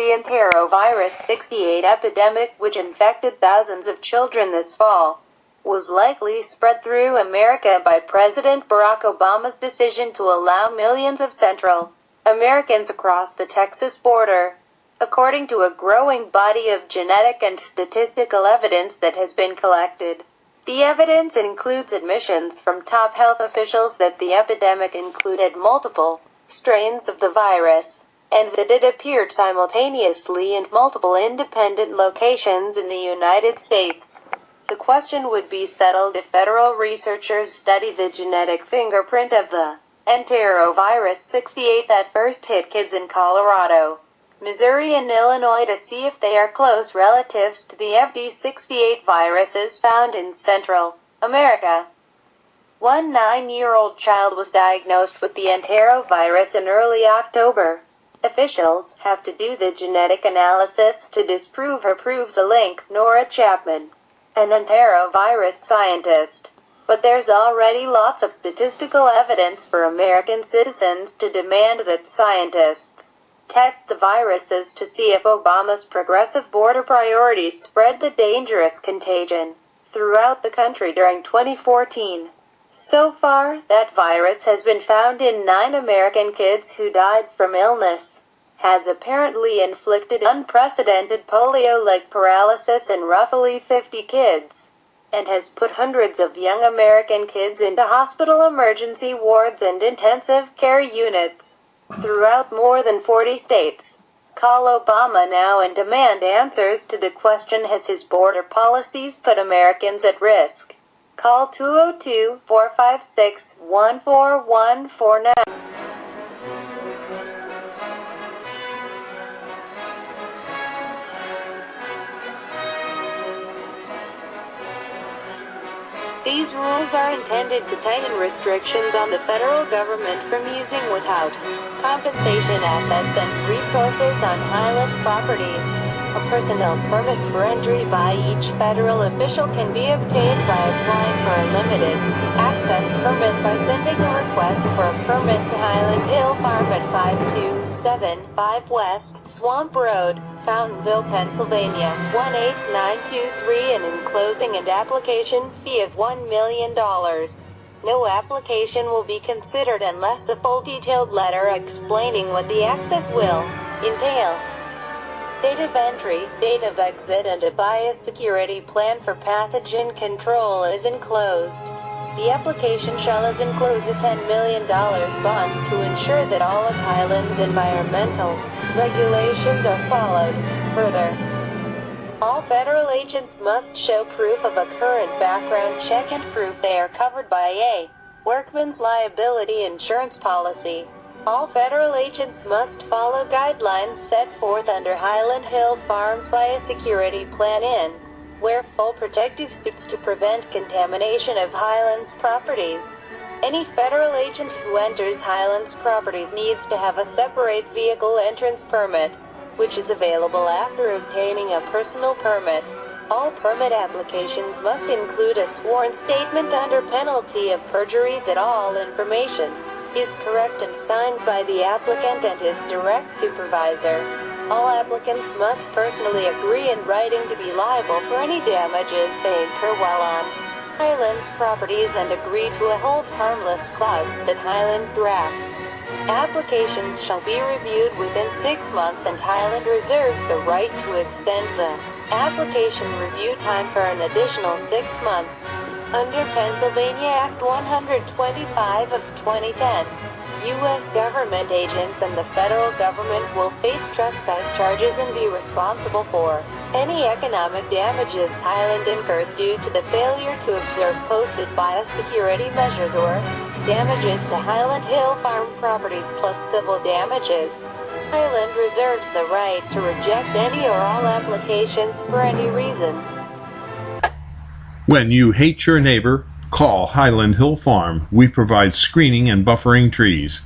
the Enterovirus 68 epidemic, which infected thousands of children this fall, was likely spread through America by President Barack Obama's decision to allow millions of Central Americans across the Texas border, according to a growing body of genetic and statistical evidence that has been collected. The evidence includes admissions from top health officials that the epidemic included multiple strains of the virus, and that it appeared simultaneously in multiple independent locations in the United States. The question would be settled if federal researchers study the genetic fingerprint of the Enterovirus 68 that first hit kids in Colorado, Missouri and Illinois to see if they are close relatives to the FD68 viruses found in Central America. One 9-year-old child was diagnosed with the enterovirus in early October. Officials have to do the genetic analysis to disprove or prove the link. Nora Chapman, an enterovirus scientist. But there's already lots of statistical evidence for American citizens to demand that scientists test the viruses to see if Obama's progressive border priorities spread the dangerous contagion throughout the country during 2014. So far, that virus has been found in 9 American kids who died from illness, has apparently inflicted unprecedented polio-like paralysis in roughly 50 kids, and has put hundreds of young American kids into hospital emergency wards and intensive care units throughout more than 40 states. Call Obama now and demand answers to the question: has his border policies put Americans at risk? Call 202-456-1414 now. These rules are intended to tighten restrictions on the federal government from using without compensation assets and resources on Highland properties. A personnel permit for entry by each federal official can be obtained by applying for a limited access permit by sending a request for a permit to Highland Hill Farm at 5275 West Swamp Road, Fountainville, Pennsylvania, 18923, and enclosing an application fee of $1 million. No application will be considered unless a full detailed letter explaining what the access will entail, date of entry, date of exit, and a biosecurity plan for pathogen control is enclosed. The application shall include a $10 million bond to ensure that all of Highland's environmental regulations are followed. Further, all federal agents must show proof of a current background check and proof they are covered by a workman's liability insurance policy. All federal agents must follow guidelines set forth under Highland Hill Farms Biosecurity Plan in, wear full protective suits to prevent contamination of Highlands properties. Any federal agent who enters Highlands properties needs to have a separate vehicle entrance permit, which is available after obtaining a personal permit. All permit applications must include a sworn statement under penalty of perjury that all information is correct and signed by the applicant and his direct supervisor. All applicants must personally agree in writing to be liable for any damages they incur while on Highlands properties and agree to a hold harmless clause that Highland drafts. Applications shall be reviewed within 6 months, and Highland reserves the right to extend the application review time for an additional 6 months. Under Pennsylvania Act 125 of 2010, U.S. government agents and the federal government will face trespass charges and be responsible for any economic damages Highland incurs due to the failure to observe posted biosecurity measures or damages to Highland Hill Farm properties plus civil damages. Highland reserves the right to reject any or all applications for any reason. When you hate your neighbor, call Highland Hill Farm. We provide screening and buffering trees.